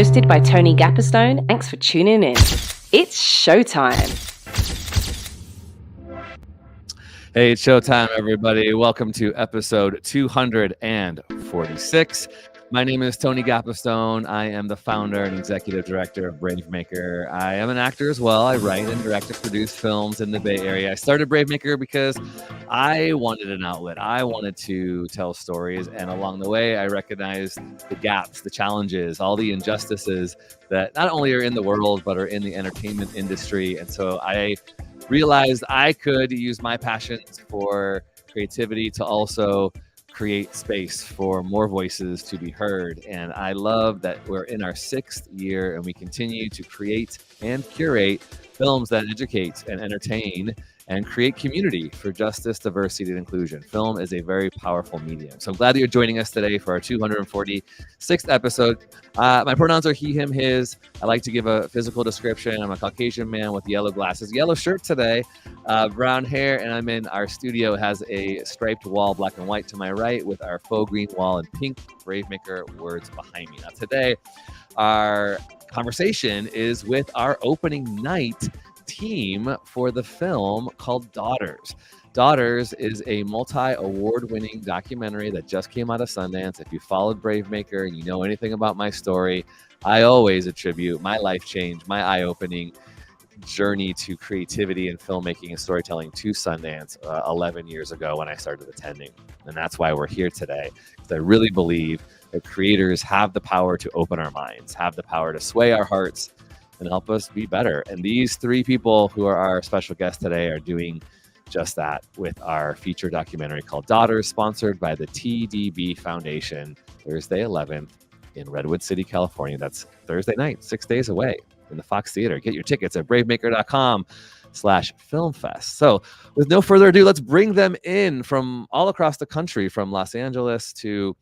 hosted by Tony Gapperstone. Thanks for tuning in. It's showtime. Hey, it's showtime, everybody. Welcome to episode 246. My name is Tony Gapperstone. I am the founder and executive director of Bravemaker. I am an actor as well. I write and direct and produce films in the Bay Area. I started Bravemaker because I wanted an outlet. I wanted to tell stories, and along the way, I recognized the gaps, the challenges, all the injustices that not only are in the world, but are in the entertainment industry. And so I realized I could use my passions for creativity to also create space for more voices to be heard. And I love that we're in our 6th year and we continue to create and curate films that educate and entertain and create community for justice, diversity, and inclusion. Film is a very powerful medium. So I'm glad that you're joining us today for our 246th episode. My pronouns are he, him, his. I like to give a physical description. I'm a Caucasian man with yellow glasses, yellow shirt today, brown hair, and I'm in our studio. It has a striped wall, black and white to my right, with our faux green wall and pink Bravemaker words behind me. Now today, our conversation is with our opening night team for the film called Daughters. Daughters is a multi-award-winning documentary that just came out of Sundance. If you followed Bravemaker and you know anything about my story, I always attribute my life change, my eye-opening journey to creativity and filmmaking and storytelling to Sundance 11 years ago when I started attending. And that's why we're here today, because I really believe that creators have the power to open our minds, have the power to sway our hearts, and help us be better. And these 3 people who are our special guests today are doing just that with our feature documentary called Daughters, sponsored by the TDB Foundation, Thursday 11th in Redwood City, California. That's Thursday night, 6 days away in the Fox Theater. Get your tickets at bravemaker.com/filmfest. So with no further ado, let's bring them in from all across the country, from Los Angeles to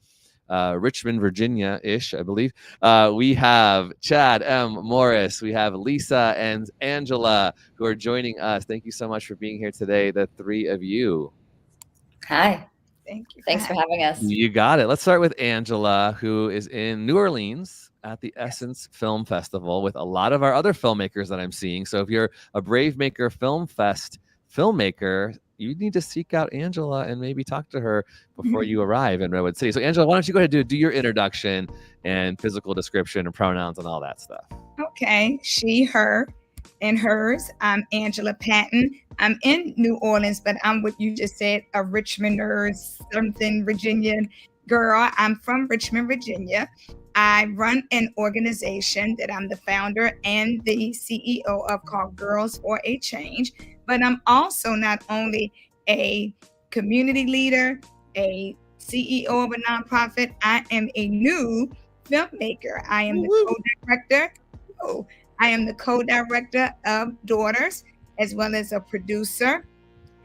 Richmond, Virginia-ish, I believe. We have Chad M. Morris. We have Lisa and Angela who are joining us. Thank you so much for being here today, the 3 of you. Hi. Thank you. Thanks for having us. You got it. Let's start with Angela, who is in New Orleans at the Essence Film Festival with a lot of our other filmmakers that I'm seeing. So if you're a Bravemaker Film Fest filmmaker, you need to seek out Angela and maybe talk to her before you arrive in Redwood City. So Angela, why don't you go ahead and do your introduction and physical description and pronouns and all that stuff. Okay, she, her, and hers. I'm Angela Patton. I'm in New Orleans, but I'm what you just said, a Richmonder, something Virginian girl. I'm from Richmond, Virginia. I run an organization that I'm the founder and the CEO of called Girls for a Change. But I'm also not only a community leader, a CEO of a nonprofit, I am a new filmmaker. I am the co-director. I am the co-director of Daughters, as well as a producer.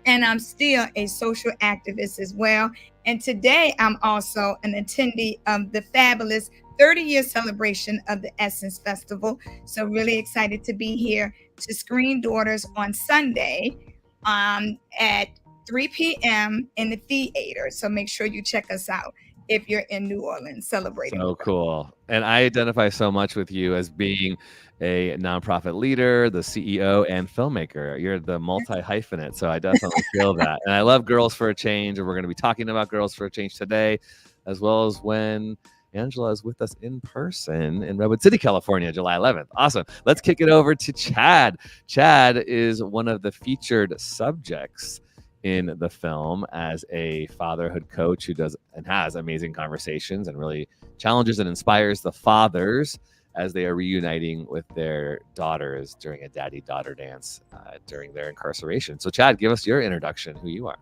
And I'm still a social activist as well. And today I'm also an attendee of the fabulous 30-year celebration of the Essence Festival. So really excited to be here to screen Daughters on Sunday at 3 p.m. in the theater. So make sure you check us out if you're in New Orleans celebrating. So cool. And I identify so much with you as being a nonprofit leader, the CEO, and filmmaker. You're the multi-hyphenate, so I definitely feel that. And I love Girls for a Change, and we're going to be talking about Girls for a Change today, as well as when Angela is with us in person in Redwood City, California, July 11th. Awesome. Let's kick it over to Chad. Chad is one of the featured subjects in the film as a fatherhood coach who does and has amazing conversations and really challenges and inspires the fathers as they are reuniting with their daughters during a daddy-daughter dance during their incarceration. So Chad, give us your introduction, who you are.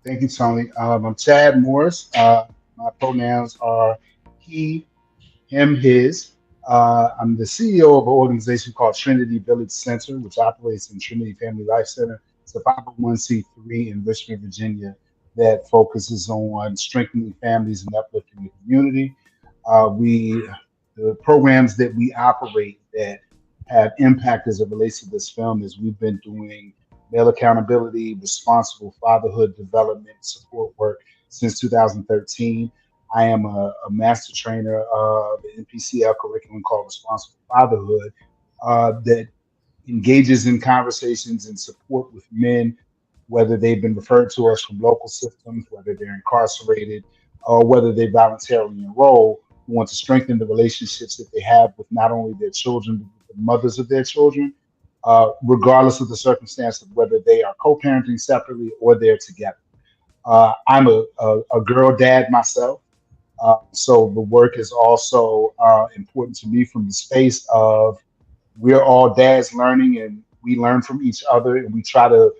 Thank you, Tony. I'm Chad Morris. My pronouns are he, him, his. I'm the CEO of an organization called Trinity Village Center, which operates in Trinity Family Life Center. It's a 501c3 in Richmond, Virginia, that focuses on strengthening families and uplifting the community. The programs that we operate that have impact as it relates to this film is we've been doing male accountability, responsible fatherhood development support work since 2013. I am a master trainer of the NPCL curriculum called Responsible Fatherhood that engages in conversations and support with men, whether they've been referred to us from local systems, whether they're incarcerated, or whether they voluntarily enroll, who want to strengthen the relationships that they have with not only their children, but with the mothers of their children, regardless of the circumstance of whether they are co-parenting separately or they're together. I'm a girl dad myself. So the work is also important to me from the space of we're all dads learning and we learn from each other and we try to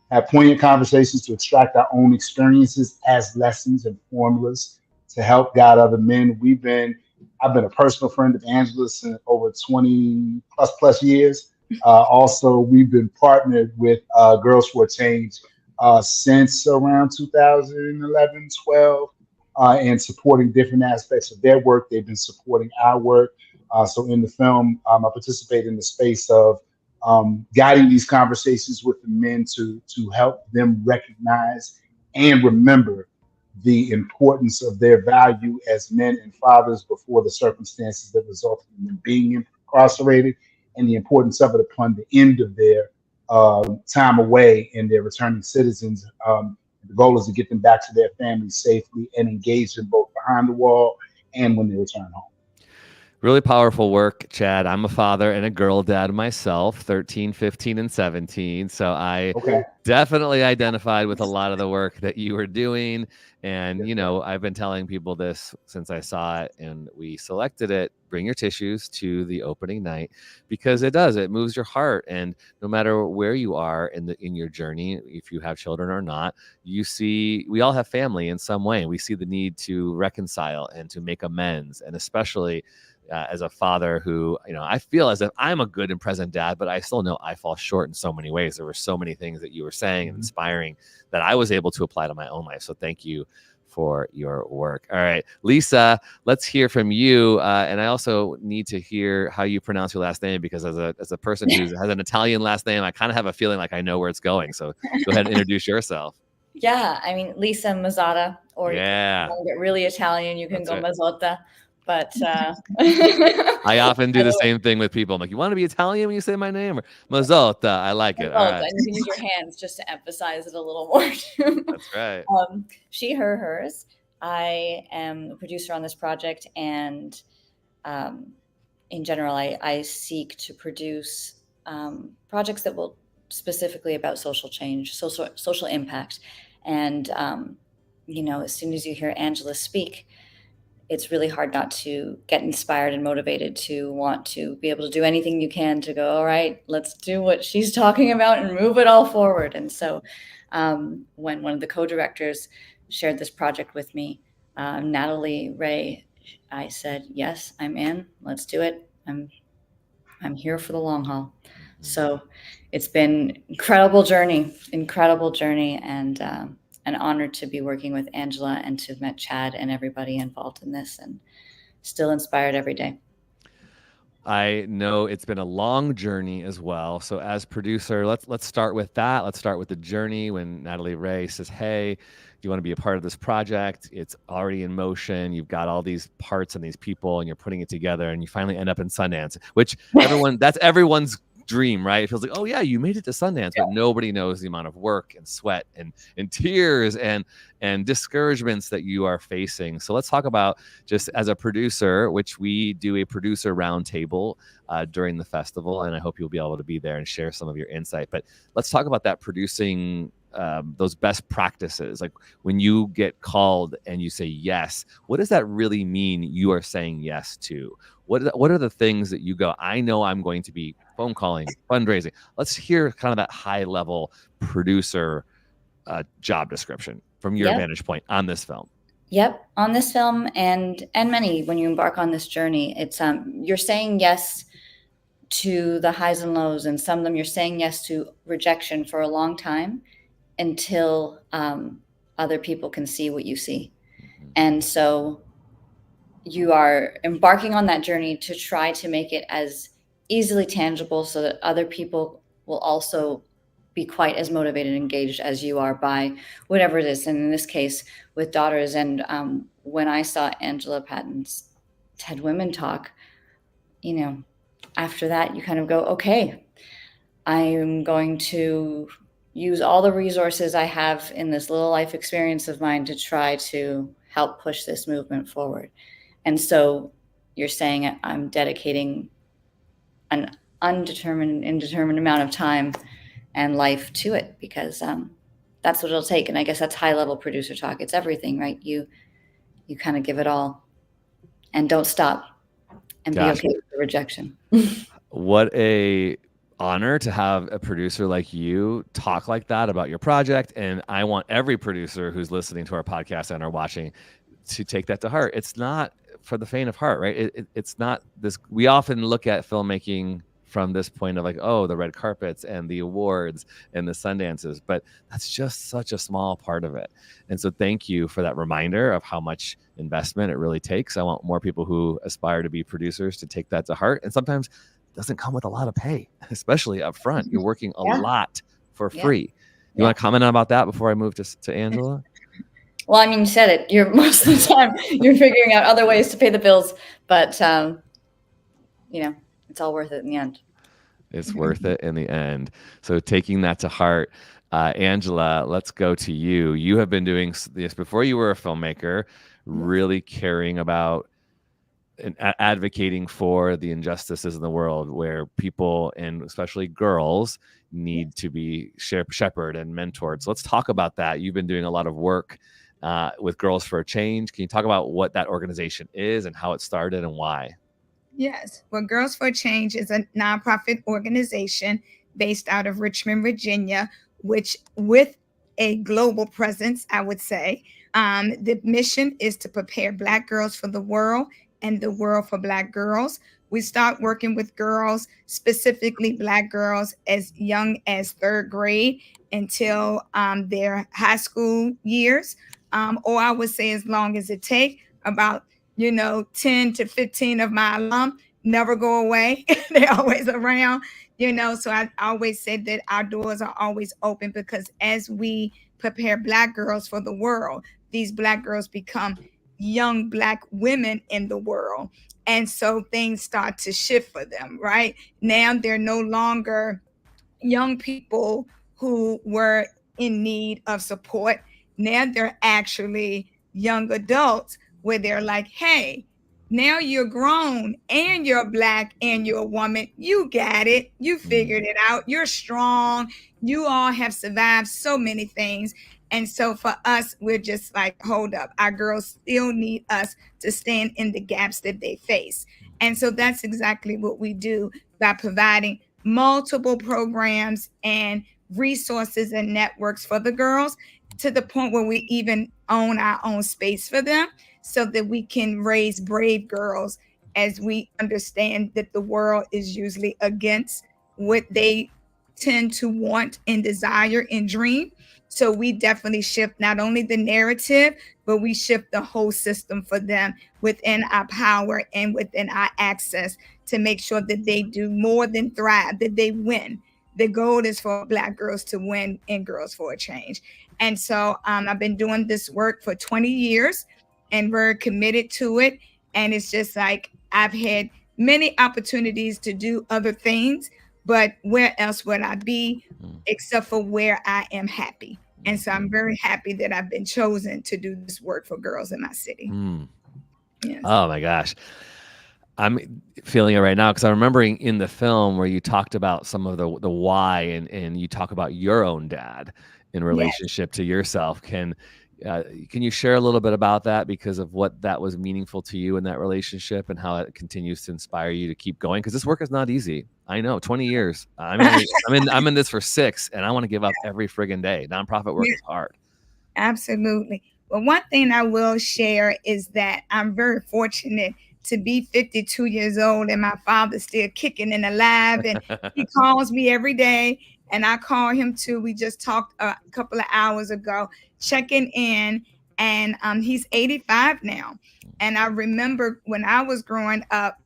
have poignant conversations to extract our own experiences as lessons and formulas to help guide other men. I've been a personal friend of Angela's since over 20 plus years. Also, we've been partnered with Girls for a Change since around 2011, 12, and supporting different aspects of their work. They've been supporting our work. So in the film, I participate in the space of guiding these conversations with the men to help them recognize and remember the importance of their value as men and fathers before the circumstances that resulted in them being incarcerated, and the importance of it upon the end of their time away and their returning citizens. The goal is to get them back to their families safely and engage them both behind the wall and when they return home. Really powerful work, Chad. I'm a father and a girl dad myself, 13, 15, and 17. So I definitely identified with a lot of the work that you were doing. And, you know, I've been telling people this since I saw it, and we selected it, Bring Your Tissues, to the opening night, because it moves your heart. And no matter where you are in your journey, if you have children or not, we all have family in some way. We see the need to reconcile and to make amends. And especially as a father who, you know, I feel as if I'm a good and present dad, but I still know I fall short in so many ways. There were so many things that you were saying and inspiring that I was able to apply to my own life. So thank you for your work. All right, Lisa, let's hear from you. And I also need to hear how you pronounce your last name, because as a person who has an Italian last name, I kind of have a feeling like I know where it's going. So go ahead and introduce yourself. Yeah, I mean, Lisa Mazzotta, or you can get really Italian, you can go Mazzotta. But I often do the same thing with people. I'm like, you want to be Italian when you say my name? Or Mazzotta. I like it. All right. And you can use your hands just to emphasize it a little more too. That's right. She, her, hers. I am a producer on this project, and in general, I seek to produce projects that will specifically about social change, social impact. And you know, as soon as you hear Angela speak, it's really hard not to get inspired and motivated to want to be able to do anything you can to go, all right, let's do what she's talking about and move it all forward. And so when one of the co-directors shared this project with me, Natalie Ray, I said, yes, I'm in, let's do it. I'm here for the long haul. So it's been incredible journey, and an honor to be working with Angela and to have met Chad and everybody involved in this, and still inspired every day. I know it's been a long journey as well. So as producer, let's start with that. Let's start with the journey when Natalie Ray says, hey, you want to be a part of this project? It's already in motion. You've got all these parts and these people, and you're putting it together, and you finally end up in Sundance, which that's everyone's dream, right? It feels like, oh yeah, you made it to Sundance, but nobody knows the amount of work and sweat and tears and discouragements that you are facing. So let's talk about, just as a producer, which we do a producer roundtable during the festival, and I hope you'll be able to be there and share some of your insight. But let's talk about that producing, those best practices. Like when you get called and you say yes, what does that really mean you are saying yes to? What are the things that you go, I know I'm going to be phone calling, fundraising? Let's hear kind of that high level producer job description from your vantage point on this film. Yep, on this film and many, when you embark on this journey, it's you're saying yes to the highs and lows, and some of them you're saying yes to rejection for a long time until other people can see what you see. And so you are embarking on that journey to try to make it as easily tangible so that other people will also be quite as motivated and engaged as you are by whatever it is. And in this case, with daughters. And when I saw Angela Patton's TEDWomen talk, after that, you kind of go, okay, I am going to use all the resources I have in this little life experience of mine to try to help push this movement forward. And so you're saying I'm dedicating an indeterminate amount of time and life to it, because that's what it'll take. And I guess that's high level producer talk. It's everything, right? You kind of give it all and don't stop and be okay with the rejection. What a honor to have a producer like you talk like that about your project. And I want every producer who's listening to our podcast and are watching to take that to heart. It's not for the faint of heart, right? It's not this. We often look at filmmaking from this point of like, oh, the red carpets and the awards and the Sundances, but that's just such a small part of it. And so thank you for that reminder of how much investment it really takes. I want more people who aspire to be producers to take that to heart. And sometimes it doesn't come with a lot of pay, especially up front. You're working a lot for free. You want to comment about that before I move to Angela? Well, I mean, you said it. You're most of the time you're figuring out other ways to pay the bills, but it's all worth it in the end. It's worth it in the end. So taking that to heart, Angela, let's go to you. You have been doing this before you were a filmmaker, really caring about and advocating for the injustices in the world where people, and especially girls, need to be shepherded and mentored. So let's talk about that. You've been doing a lot of work with Girls for a Change. Can you talk about what that organization is and how it started and why? Yes. Well, Girls for a Change is a nonprofit organization based out of Richmond, Virginia, which with a global presence, I would say. The mission is to prepare Black girls for the world and the world for Black girls. We start working with girls, specifically Black girls, as young as third grade until their high school years, or I would say as long as it takes. About 10 to 15 of my alum never go away. They're always around, so I always say that our doors are always open, because as we prepare Black girls for the world, these Black girls become young Black women in the world. And so things start to shift for them, right? Now they're no longer young people who were in need of support. Now they're actually young adults where they're like, hey, now you're grown and you're Black and you're a woman. You got it. You figured it out. You're strong. You all have survived so many things. And so for us, we're just like, hold up. Our girls still need us to stand in the gaps that they face. And so that's exactly what we do by providing multiple programs and resources and networks for the girls, to the point where we even own our own space for them, so that we can raise brave girls, as we understand that the world is usually against what they tend to want and desire and dream. So we definitely shift not only the narrative, but we shift the whole system for them within our power and within our access, to make sure that they do more than thrive, that they win. The goal is for Black girls to win in Girls for a Change. And so I've been doing this work for 20 years and we're committed to it. And it's just like, I've had many opportunities to do other things, but where else would I be except for where I am happy? And so I'm very happy that I've been chosen to do this work for girls in my city. Yes. Oh my gosh. I'm feeling it right now, because I'm remembering in the film where you talked about some of the why, and you talk about your own dad in relationship to yourself. Can you share a little bit about that, because of what that was meaningful to you in that relationship and how it continues to inspire you to keep going? Because this work is not easy. I know, 20 years. I'm in this for 6, and I want to give up every friggin' day. Nonprofit work is hard. Absolutely. Well, one thing I will share is that I'm very fortunate to be 52 years old and my father's still kicking and alive, and he calls me every day and I call him too. We just talked a couple of hours ago, checking in, and he's 85 now. And I remember when I was growing up,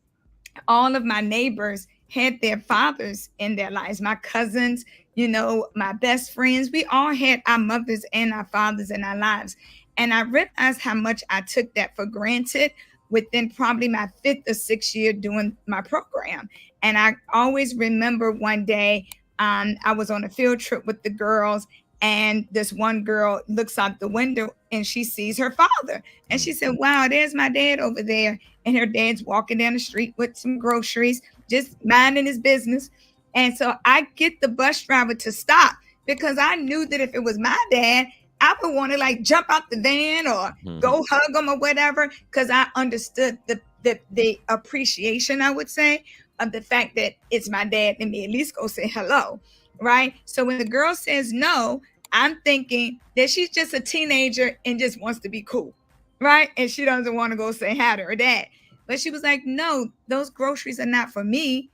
all of my neighbors had their fathers in their lives. My cousins, my best friends. We all had our mothers and our fathers in our lives. And I realized how much I took that for granted within probably my 5th or 6th year doing my program. And I always remember one day I was on a field trip with the girls, and this one girl looks out the window and she sees her father. And she said, wow, there's my dad over there. And her dad's walking down the street with some groceries, just minding his business. And so I get the bus driver to stop, because I knew that if it was my dad, I would want to like jump out the van or go hug him or whatever, because I understood the appreciation, I would say, of the fact that it's my dad, and me at least go say hello, right? So when the girl says no, I'm thinking that she's just a teenager and just wants to be cool, right? And she doesn't want to go say hi to her dad. But she was like, no, those groceries are not for me.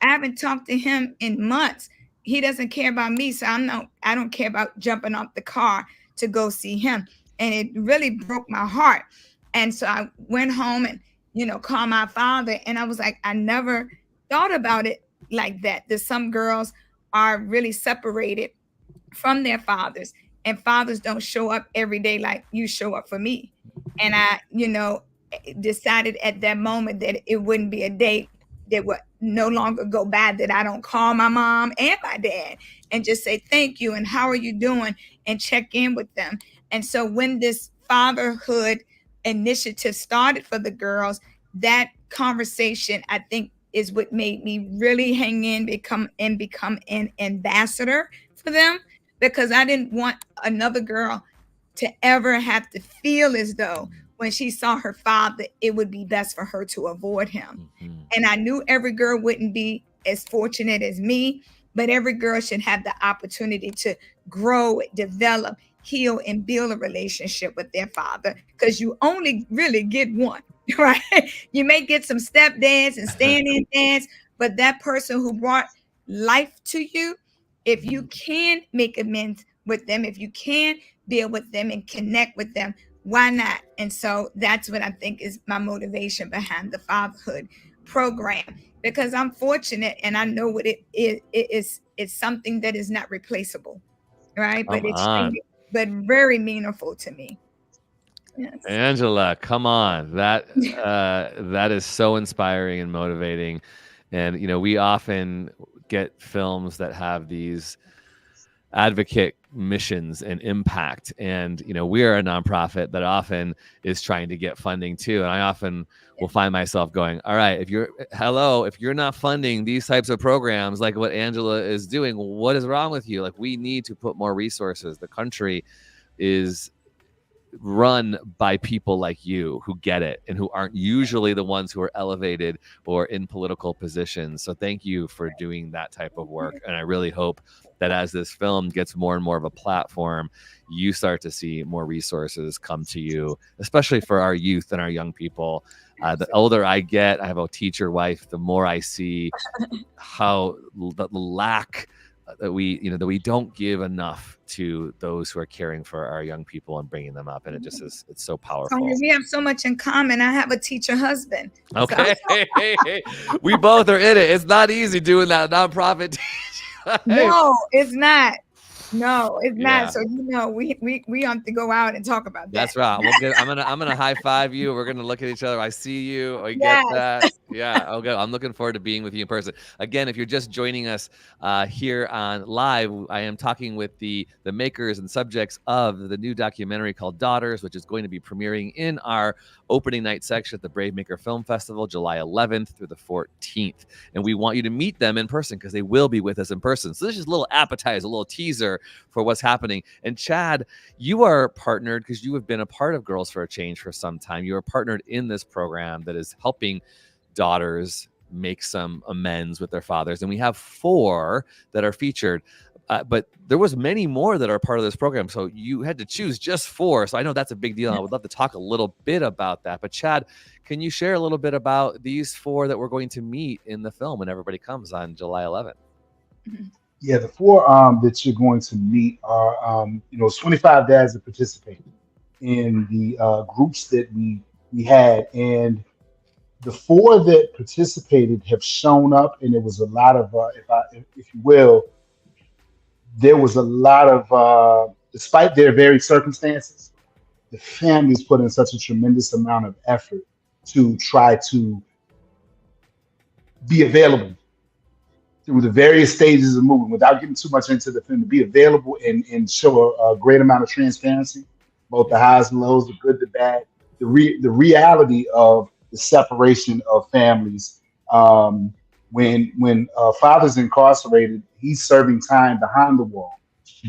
I haven't talked to him in months. He doesn't care about me, so I don't care about jumping off the car to go see him. And it really broke my heart. And so I went home and, called my father, and I was like, I never thought about it like that. That some girls are really separated from their fathers, and fathers don't show up every day like you show up for me. And I, decided at that moment that it wouldn't be a day that would no longer go by that I don't call my mom and my dad and just say thank you and how are you doing and check in with them. And so when this fatherhood initiative started for the girls, that conversation, I think, is what made me really hang in, become an ambassador for them, because I didn't want another girl to ever have to feel as though when she saw her father, it would be best for her to avoid him. And I knew every girl wouldn't be as fortunate as me, but every girl should have the opportunity to grow, develop, heal, and build a relationship with their father, because you only really get one, right? You may get some stepdads and stand-in dads, but that person who brought life to you, if you can make amends with them, if you can build with them and connect with them, why not? And so that's what I think is my motivation behind the fatherhood program, because I'm fortunate and I know what it is. It's something that is not replaceable, right? But but very meaningful to me. Yes. Angela, come on. That is so inspiring and motivating. And, we often get films that have these advocate missions and impact. And, we are a nonprofit that often is trying to get funding too. And I often will find myself going, all right, if you're not funding these types of programs, like what Angela is doing, what is wrong with you? Like, we need to put more resources. The country is run by people like you who get it and who aren't usually the ones who are elevated or in political positions. So thank you for doing that type of work. And I really hope that as this film gets more and more of a platform, you start to see more resources come to you, especially for our youth and our young people. The older I get, I have a teacher wife, the more I see how the lack that we don't give enough to those who are caring for our young people and bringing them up. And it just is, it's so powerful. We have so much in common. I have a teacher husband. Okay. So. We both are in it. It's not easy doing that nonprofit. No, it's not. No, it's not. So we have to go out and talk about that. That's right. I'm gonna high five you. We're gonna look at each other. I see you. I get that. Yeah. Okay. I'm looking forward to being with you in person. Again, if you're just joining us here on live, I am talking with the makers and subjects of the new documentary called Daughters, which is going to be premiering in our opening night section at the Brave Maker Film Festival, July 11th through the 14th. And we want you to meet them in person because they will be with us in person. So this is a little appetizer, a little teaser for what's happening. And Chad, you are partnered because you have been a part of Girls for a Change for some time. You are partnered in this program that is helping daughters make some amends with their fathers. And we have 4 that are featured. But there was many more that are part of this program. So you had to choose just 4. So I know that's a big deal. I would love to talk a little bit about that. But Chad, can you share a little bit about these 4 that we're going to meet in the film when everybody comes on July 11th? Yeah, the 4 that you're going to meet are, 25 dads that participated in the groups that we had. And the 4 that participated have shown up, and it was a lot of, if you will, there was a lot of, despite their varied circumstances, the families put in such a tremendous amount of effort to try to be available through the various stages of movement without getting too much into the film, to be available and show a great amount of transparency, both the highs and lows, the good, the bad, the reality of the separation of families. When father's incarcerated, he's serving time behind the wall,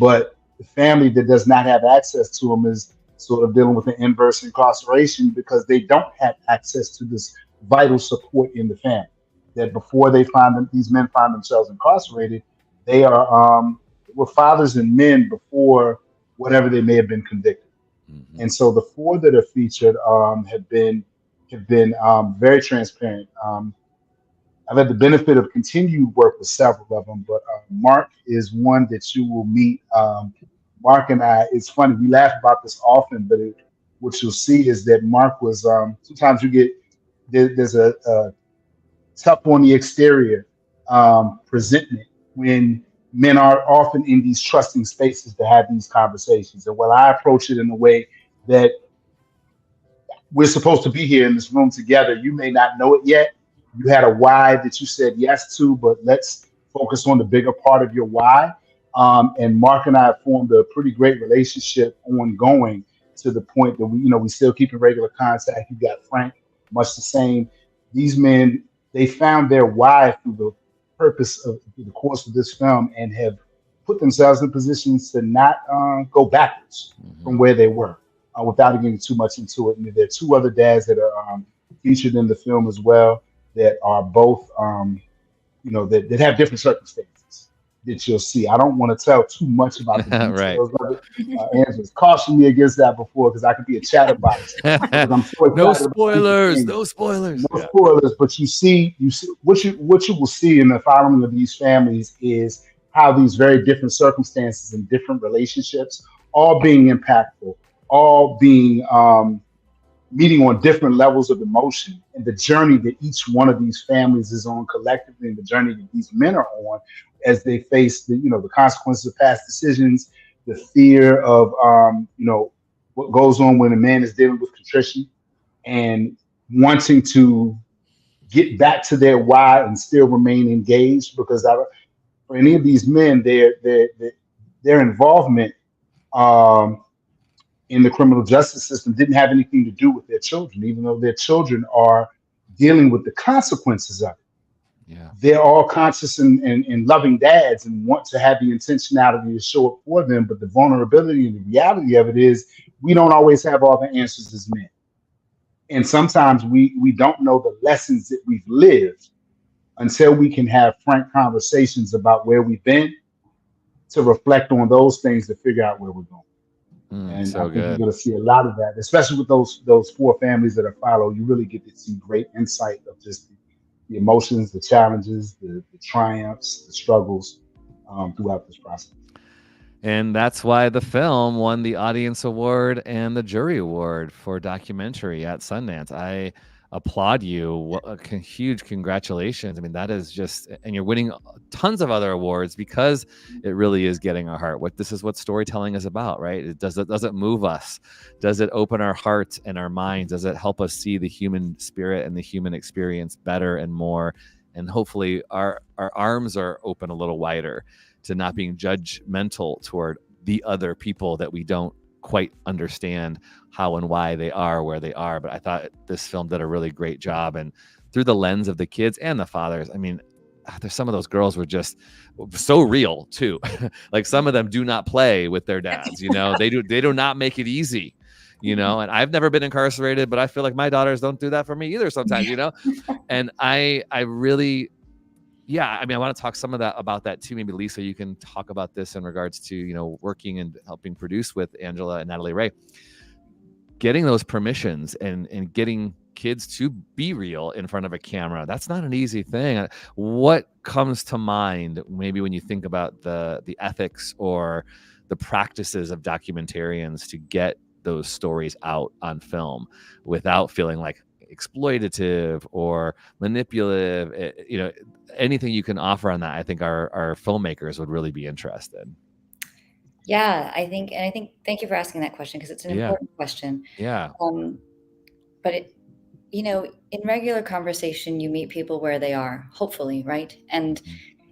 but the family that does not have access to him is sort of dealing with an inverse incarceration because they don't have access to this vital support in the family. That before these men find themselves incarcerated, they were fathers and men before whatever they may have been convicted. Mm-hmm. And so the four that are featured have been very transparent. I've had the benefit of continued work with several of them, but Mark is one that you will meet. Mark and I, it's funny, we laugh about this often, but what you'll see is that Mark was, sometimes you get, there's a tough on the exterior presentment when men are often in these trusting spaces to have these conversations. And while I approach it in a way that we're supposed to be here in this room together, you may not know it yet. You had a why that you said yes to, but let's focus on the bigger part of your why. And Mark and I have formed a pretty great relationship ongoing to the point that we still keep in regular contact. You've got Frank, much the same. These men, they found their why through the course of this film and have put themselves in positions to not go backwards from where they were without getting too much into it. And there are two other dads that are featured in the film as well that are both, that have different circumstances that you'll see. I don't want to tell too much about the details of it. Angela's cautioned me against that before because I could be a chatterbox. I'm so No spoilers. No spoilers. No spoilers. But you see what you will see in the following of these families is how these very different circumstances and different relationships, all being impactful, all being meeting on different levels of emotion, and the journey that each one of these families is on collectively, and the journey that these men are on as they face the consequences of past decisions, the fear of what goes on when a man is dealing with contrition and wanting to get back to their why and still remain engaged. Because for any of these men, their involvement in the criminal justice system didn't have anything to do with their children, even though their children are dealing with the consequences of it. Yeah. They're all conscious and loving dads and want to have the intentionality to show up for them. But the vulnerability and the reality of it is we don't always have all the answers as men. And sometimes we don't know the lessons that we've lived until we can have frank conversations about where we've been to reflect on those things to figure out where we're going. And so I think good. you're going to see a lot of that, especially with those four families that are followed. You really get to see great insight of just the emotions, the challenges, the triumphs, the struggles throughout this process. And that's why the film won the Audience Award and the Jury Award for documentary at Sundance. I applaud you. Huge congratulations. I mean, that is just, and you're winning tons of other awards because it really is getting our heart. This is what storytelling is about, right? Does it move us? Does it open our hearts and our minds? Does it help us see the human spirit and the human experience better and more? And hopefully our arms are open a little wider to not being judgmental toward the other people that we don't quite understand how and why they are where they are. But I thought this film did a really great job, and through the lens of the kids and the fathers. I mean, there's some of those girls were just so real too. Like some of them do not play with their dads, they do not make it easy, and I've never been incarcerated, but I feel like my daughters don't do that for me either sometimes, and I really, I mean, I want to talk some of that about that too. Maybe Lisa, you can talk about this in regards to, working and helping produce with Angela and Natalie Ray, getting those permissions and getting kids to be real in front of a camera. That's not an easy thing. What comes to mind maybe when you think about the ethics or the practices of documentarians to get those stories out on film without feeling like exploitative or manipulative? Anything you can offer on that, I think our filmmakers would really be interested. Yeah, I think thank you for asking that question because it's an Yeah. important question. Yeah. But in regular conversation, you meet people where they are, hopefully, right? And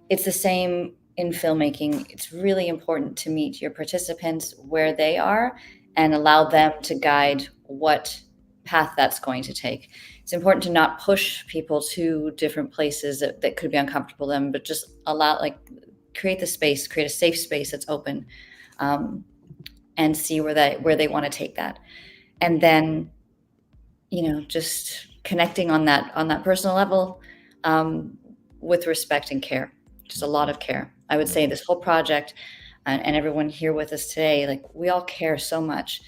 it's the same in filmmaking. It's really important to meet your participants where they are and allow them to guide what path that's going to take. It's important to not push people to different places that could be uncomfortable to them, but just create the space, create a safe space that's open, and see where they want to take that. And then, just connecting on that personal level, with respect and care, just a lot of care. I would say this whole project, and everyone here with us today, like, we all care so much.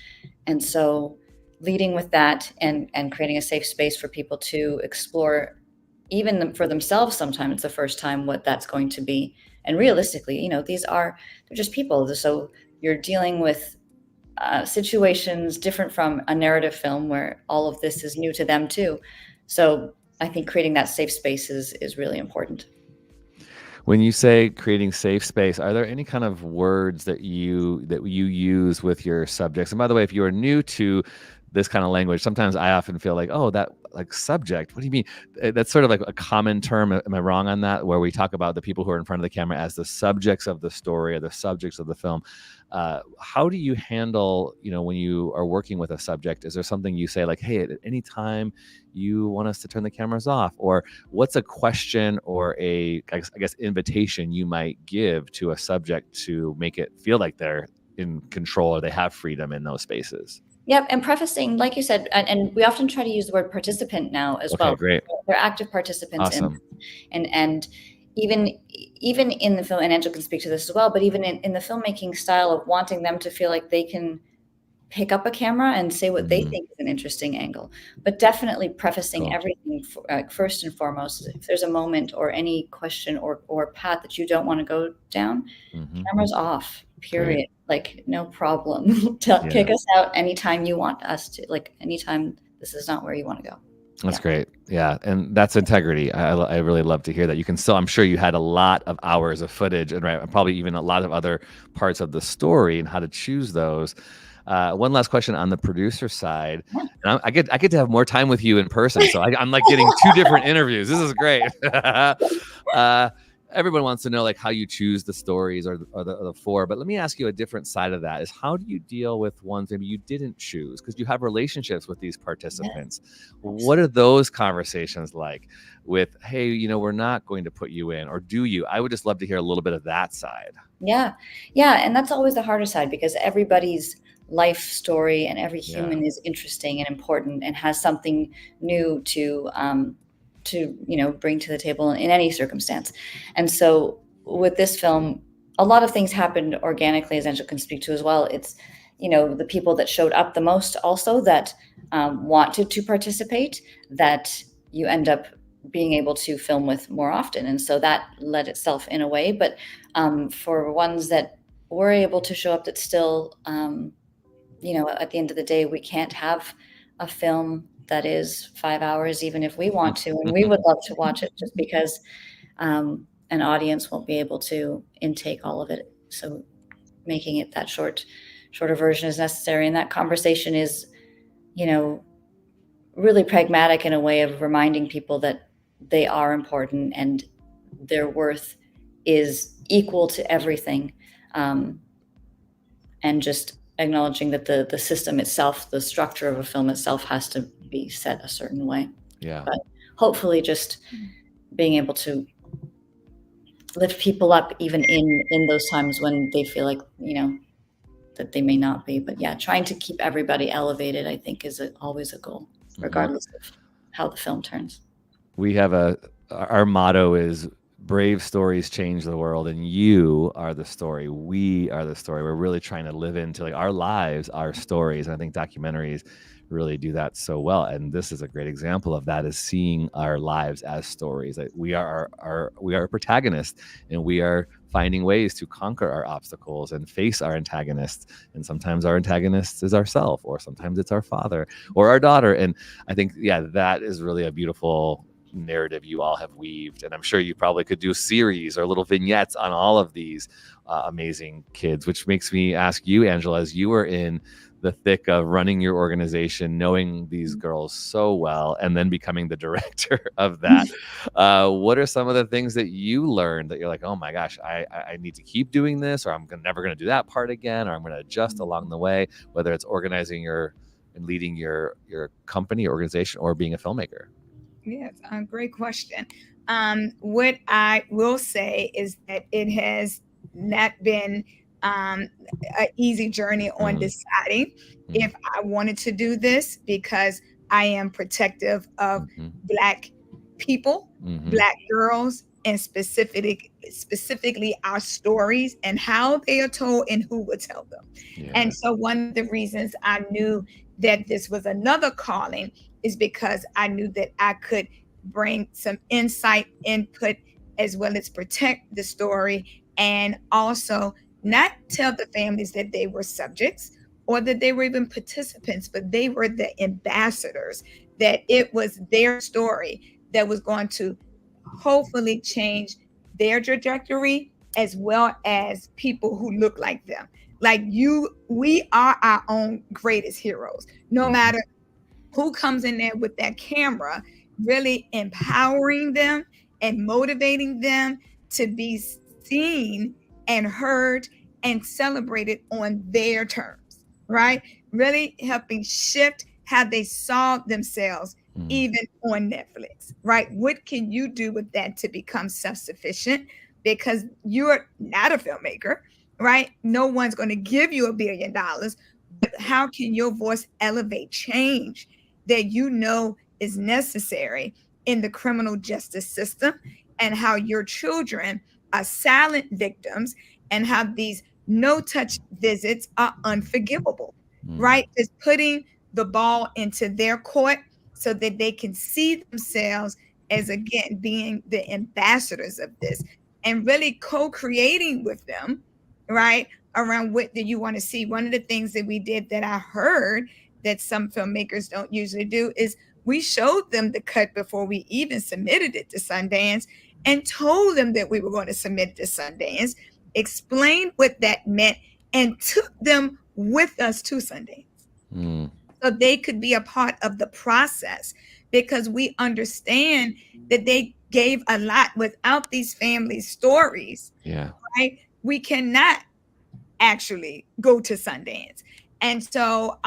And so leading with that and creating a safe space for people to explore, even for themselves, sometimes it's the first time, what that's going to be. And realistically, they're just people. So you're dealing with situations different from a narrative film where all of this is new to them too. So I think creating that safe space is really important. When you say creating safe space, are there any kind of words that you use with your subjects? And by the way, if you are new to this kind of language, sometimes I often feel like, oh, that like subject, what do you mean? That's sort of like a common term. Am I wrong on that? Where we talk about the people who are in front of the camera as the subjects of the story or the subjects of the film. How do you handle, when you are working with a subject? Is there something you say like, hey, at any time you want us to turn the cameras off? Or what's a question or I guess invitation you might give to a subject to make it feel like they're in control or they have freedom in those spaces? Yep, and prefacing, like you said, and we often try to use the word participant now as well. Great. They're active participants. Awesome. And even in the film, and Angela can speak to this as well, but even in the filmmaking style of wanting them to feel like they can pick up a camera and say what they think is an interesting angle, but definitely prefacing everything first and foremost. If there's a moment or any question or path that you don't want to go down, cameras off, period. Great. Like, no problem. Kick us out anytime you want us to, like, anytime this is not where you want to go. That's great. Yeah. And that's integrity. I really love to hear that. You can still, I'm sure you had a lot of hours of footage and probably even a lot of other parts of the story and how to choose those. One last question on the producer side. And I get to have more time with you in person. So I'm like getting two different interviews. This is great. Everyone wants to know like how you choose the stories or the four, but let me ask you a different side of that is how do you deal with ones maybe you didn't choose because you have relationships with these participants? What are those conversations like with, hey, we're not going to put you in, or do you? I would just love to hear a little bit of that side. Yeah. And that's always the harder side because everybody's life story and every human is interesting and important and has something new to bring to the table in any circumstance. And so with this film, a lot of things happened organically, as Angela can speak to as well. It's, the people that showed up the most also that wanted to participate, that you end up being able to film with more often. And so that led itself in a way. But for ones that were able to show up that still, at the end of the day, we can't have a film that is 5 hours, even if we want to, and we would love to watch it just because an audience won't be able to intake all of it. So making it that shorter version is necessary. And that conversation is, really pragmatic in a way of reminding people that they are important and their worth is equal to everything. And just acknowledging that the system itself, the structure of a film itself has to be set a certain way. Yeah. But hopefully just being able to lift people up even in those times when they feel like, that they may not be. But yeah, trying to keep everybody elevated, I think, is always a goal, regardless of how the film turns. We have our motto is brave stories change the world, and you are the story. We are the story. We're really trying to live into like our lives, our stories. And I think documentaries really do that so well. And this is a great example of that, is seeing our lives as stories. Like we are a protagonist, and we are finding ways to conquer our obstacles and face our antagonists. And sometimes our antagonist is ourselves, or sometimes it's our father or our daughter. And I think, that is really a beautiful narrative you all have weaved. And I'm sure you probably could do a series or little vignettes on all of these amazing kids, which makes me ask you, Angela, as you were in the thick of running your organization, knowing these girls so well, and then becoming the director of that. What are some of the things that you learned that you're like, oh my gosh, I need to keep doing this, or I'm never going to do that part again, or I'm going to adjust along the way, whether it's organizing and leading your company, organization, or being a filmmaker? Yes, great question. What I will say is that it has not been an easy journey on deciding if I wanted to do this, because I am protective of Black people, Black girls, and specifically our stories and how they are told and who would tell them. Yeah. And so one of the reasons I knew that this was another calling is because I knew that I could bring some insight, input, as well as protect the story, and also not tell the families that they were subjects or that they were even participants, but they were the ambassadors, that it was their story that was going to hopefully change their trajectory, as well as people who look like them. Like we are our own greatest heroes, no matter who comes in there with that camera, really empowering them and motivating them to be seen and heard and celebrated on their terms, right? Really helping shift how they saw themselves, even on Netflix, right? What can you do with that to become self-sufficient? Because you're not a filmmaker, right? No one's going to give you $1 billion, but how can your voice elevate change that you know is necessary in the criminal justice system, and how your children are silent victims, and how these no-touch visits are unforgivable, right? It's putting the ball into their court so that they can see themselves as, again, being the ambassadors of this, and really co-creating with them, right, around what do you want to see. One of the things that we did that I heard that some filmmakers don't usually do is we showed them the cut before we even submitted it to Sundance, and told them that we were going to submit it to Sundance, explained what that meant, and took them with us to Sundance. So they could be a part of the process, because we understand that they gave a lot. Without these family stories, right, we cannot actually go to Sundance. And so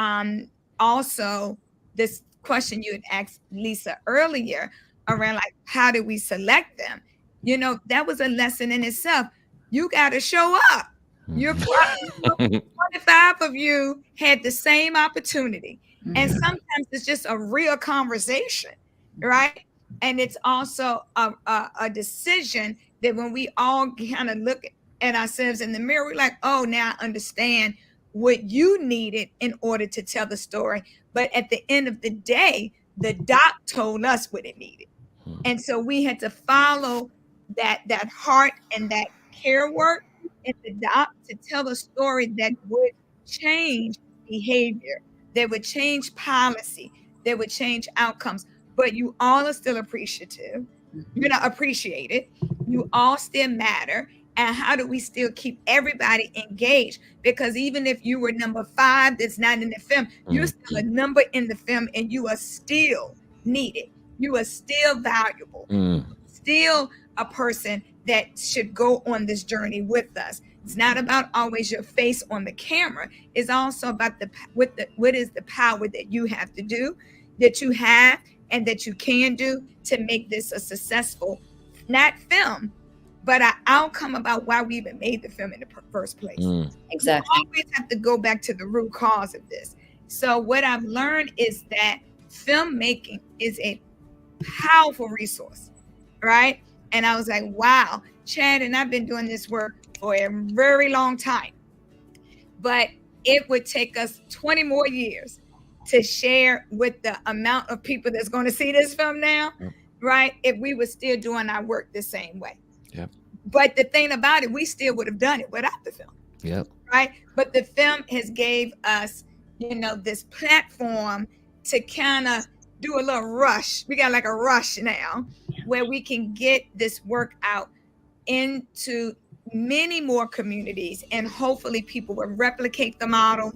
also this question you had asked Lisa earlier around, like, how did we select them? You know, that was a lesson in itself. You got to show up. You're 25 of you had the same opportunity. And sometimes it's just a real conversation, right? And it's also a decision that when we all kind of look at ourselves in the mirror, we're like, oh, now I understand what you needed in order to tell the story. But at the end of the day, the doc told us what it needed. And so we had to follow that heart and that care work in the doc to tell a story that would change behavior, that would change policy, that would change outcomes. But you all are still appreciative. You're not appreciated. You all still matter. And how do we still keep everybody engaged? Because even if you were number 5 that's not in the film, you're still a number in the film, and you are still needed. You are still valuable. Still a person that should go on this journey with us. It's not about always your face on the camera. It's also about what is the power that you have to do, that you have, and that you can do to make this a successful, not film, but an outcome about why we even made the film in the first place. Exactly. You always have to go back to the root cause of this. So what I've learned is that filmmaking is a powerful resource, right? And I was like, wow, Chad and I've been doing this work for a very long time, but it would take us 20 more years to share with the amount of people that's going to see this film now, right? If we were still doing our work the same way. But the thing about it, we still would have done it without the film. Right? But the film has gave us, you know, this platform to kind of do a little rush. We got like a rush now where we can get this work out into many more communities, and hopefully people will replicate the model,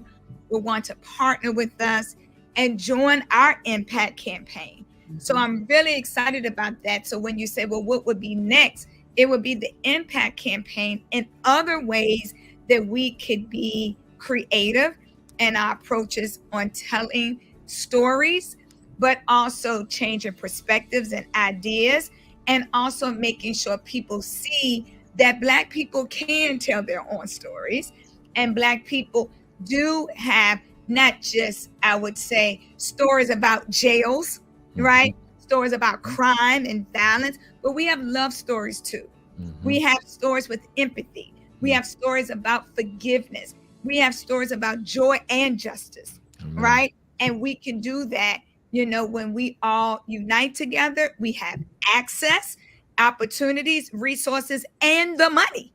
will want to partner with us and join our impact campaign. So I'm really excited about that. So when you say, well, what would be next? It would be the impact campaign and other ways that we could be creative in our approaches on telling stories, but also changing perspectives and ideas, and also making sure people see that Black people can tell their own stories, and Black people do have not just, I would say, stories about jails, right? Stories about crime and violence, but we have love stories too. We have stories with empathy. We have stories about forgiveness. We have stories about joy and justice, right? And we can do that, you know, when we all unite together. We have access, opportunities, resources, and the money,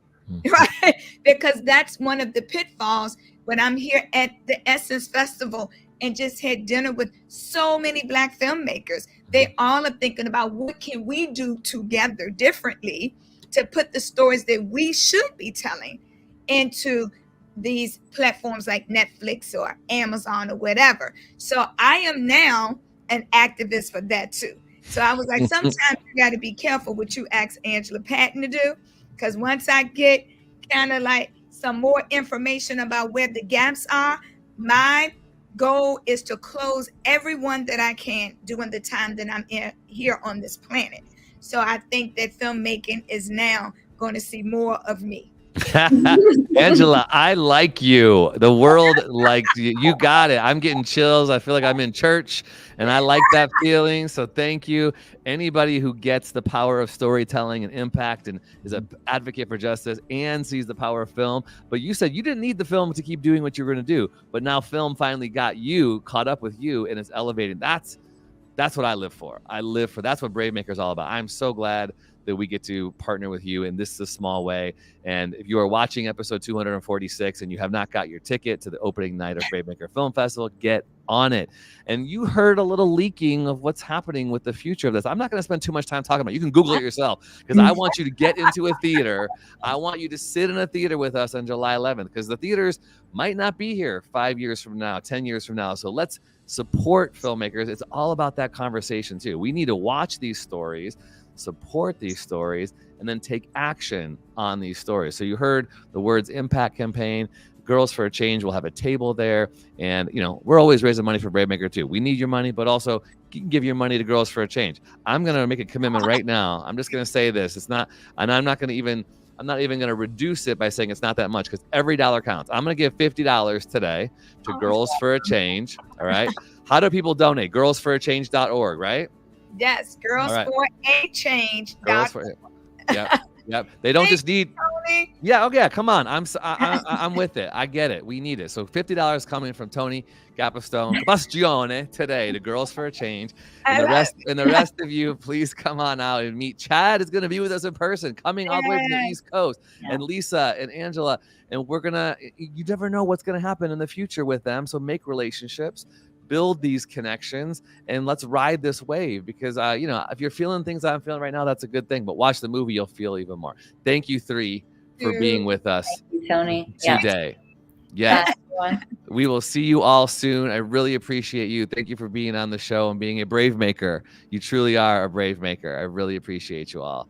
right? Because that's one of the pitfalls when I'm here at the Essence Festival and just had dinner with so many Black filmmakers. They all are thinking about what can we do together differently to put the stories that we should be telling into these platforms like Netflix or Amazon or whatever. So I am now an activist for that too. So I was like, sometimes you got to be careful what you ask Angela Patton to do, because once I get kind of like some more information about where the gaps are, my goal is to close everyone that I can during the time that I'm here on this planet. So I think that filmmaking is now going to see more of me. Angela, I like you. The world likes you. You got it. I'm getting chills. I feel like I'm in church, and I like that feeling. So thank you. Anybody who gets the power of storytelling and impact and is an advocate for justice and sees the power of film. But you said you didn't need the film to keep doing what you were going to do. But now film finally got you, caught up with you, and it's elevating. That's what I live for. That's what Brave Maker is all about. I'm so glad that we get to partner with you in this small way. And if you are watching episode 246 and you have not got your ticket to the opening night of Brave Maker Film Festival, get on it. And you heard a little leaking of what's happening with the future of this. I'm not going to spend too much time talking about it. You can Google it yourself, because I want you to get into a theater. I want you to sit in a theater with us on July 11th, because the theaters might not be here 5 years from now, 10 years from now. So let's support filmmakers. It's all about that conversation too. We need to watch these stories, support these stories, and then take action on these stories. So you heard the words impact campaign. Girls for a Change will have a table there. And, you know, we're always raising money for Brave Maker too. We need your money, but also you can give your money to Girls for a Change. I'm going to make a commitment right now. I'm just going to say this. It's not, and I'm not even going to reduce it by saying it's not that much, because every dollar counts. I'm going to give $50 today to Girls for a Change. All right. How do people donate? girlsforachange.org, right? Yes, Girls right. for a Change. Yep. They don't just need. Yeah. Okay. Come on. I'm with it. I get it. We need it. So $50 coming from Tony Bastione today to Girls for a Change. And the rest of you, please come on out and meet. Chad is going to be with us in person, coming all the way from the East Coast, and Lisa and Angela. And you never know what's going to happen in the future with them. So make relationships, build these connections, and let's ride this wave, because if you're feeling things I'm feeling right now, that's a good thing, but watch the movie, you'll feel even more. Thank you three for being with us. Thank you, Tony. Today. Yes. We will see you all soon. I really appreciate you. Thank you for being on the show and being a brave maker. You truly are a brave maker. I really appreciate you all.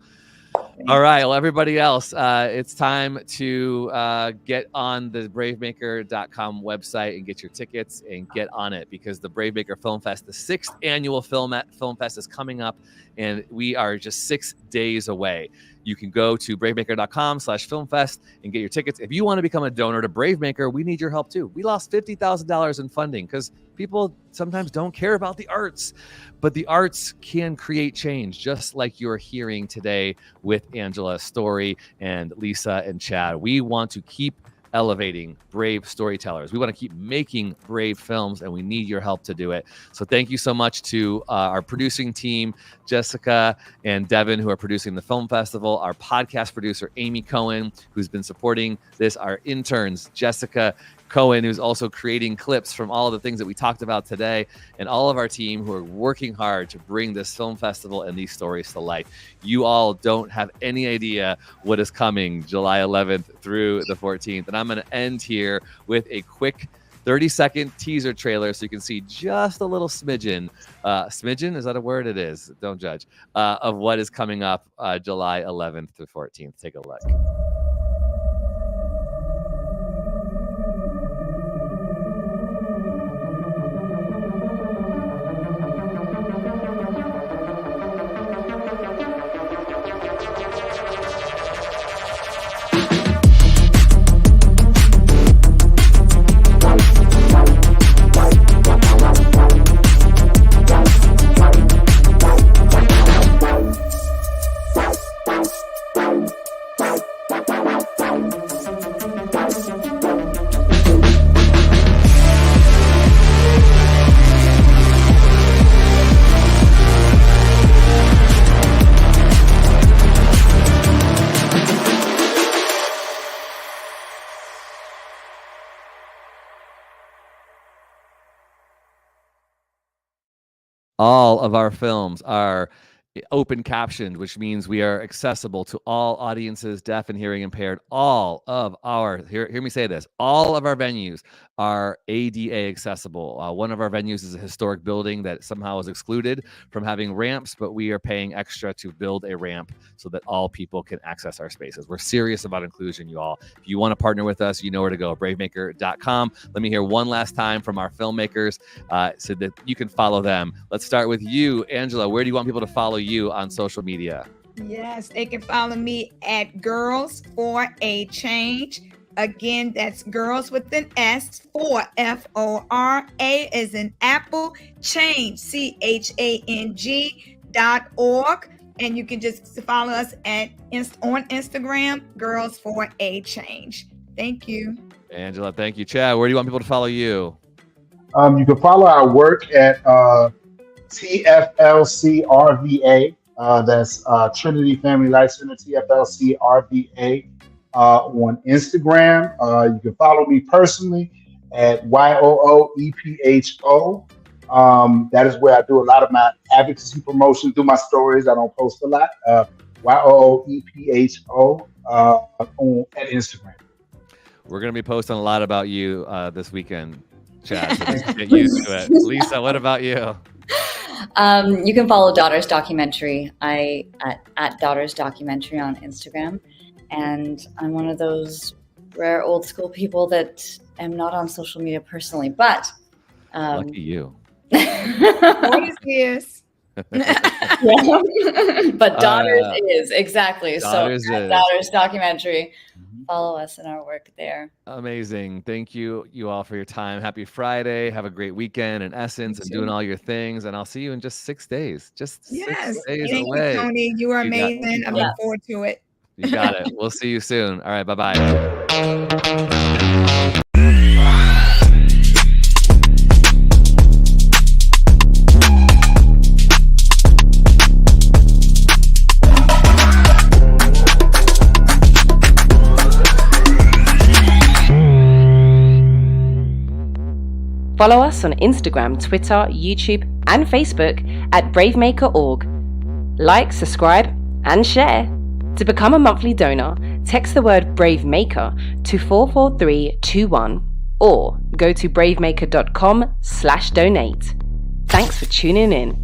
All right. Well, everybody else, it's time to get on the bravemaker.com website and get your tickets and get on it, because the Brave Maker Film Fest, the 6th annual Film Fest, is coming up, and we are just 6 days away. You can go to bravemaker.com/filmfest and get your tickets. If you want to become a donor to Brave Maker, we need your help too. We lost $50,000 in funding because people sometimes don't care about the arts, but the arts can create change, just like you're hearing today with Angela's story and Lisa and Chad. We want to keep elevating brave storytellers. We want to keep making brave films, and we need your help to do it. So thank you so much to our producing team, Jessica and Devin, who are producing the film festival, our podcast producer, Amy Cohen, who's been supporting this, our interns, Jessica, Cohen, who's also creating clips from all of the things that we talked about today, and all of our team who are working hard to bring this film festival and these stories to life. You all don't have any idea what is coming July 11th through the 14th. And I'm going to end here with a quick 30-second teaser trailer so you can see just a little smidgen. Smidgen, is that a word? It is. Don't judge. Of what is coming up July 11th to 14th. Take a look. All of our films are open captioned, which means we are accessible to all audiences, deaf and hearing impaired. All of our, hear me say this, all of our venues are ADA accessible. One of our venues is a historic building that somehow is excluded from having ramps, but we are paying extra to build a ramp so that all people can access our spaces. We're serious about inclusion, you all. If you want to partner with us, you know where to go, bravemaker.com. Let me hear one last time from our filmmakers so that you can follow them. Let's start with you, Angela. Where do you want people to follow you on social media? Yes, they can follow me at Girls for a Change. Again, that's girls with an S, for FORA as in Apple, change, CHANG.org. And you can just follow us on Instagram, Girls for a Change. Thank you. Angela, thank you. Chad, where do you want people to follow you? You can follow our work at TFLC-RVA. That's Trinity Family Life Center, TFLC-RVA. On Instagram. You can follow me personally at YOOEPHO. That is where I do a lot of my advocacy promotion through my stories. I don't post a lot. YOOEPHO at Instagram. We're going to be posting a lot about you this weekend, Chad. So just get used to it. Lisa, what about you? You can follow Daughters Documentary at Daughters Documentary on Instagram. And I'm one of those rare old school people that am not on social media personally, but lucky you. What is this? But Daughters is exactly. Daughters so is. Daughters Documentary. Follow us in our work there. Amazing. Thank you all for your time. Happy Friday. Have a great weekend in Essence and doing all your things. And I'll see you in just 6 days. Just 6 days Thank away. you, Tony. You are amazing. I look forward to it. You got it. We'll see you soon. All right. Bye-bye. Follow us on Instagram, Twitter, YouTube, and Facebook at bravemaker.org. Like, subscribe, and share. To become a monthly donor, text the word BraveMaker to 44321 or go to bravemaker.com/donate. Thanks for tuning in.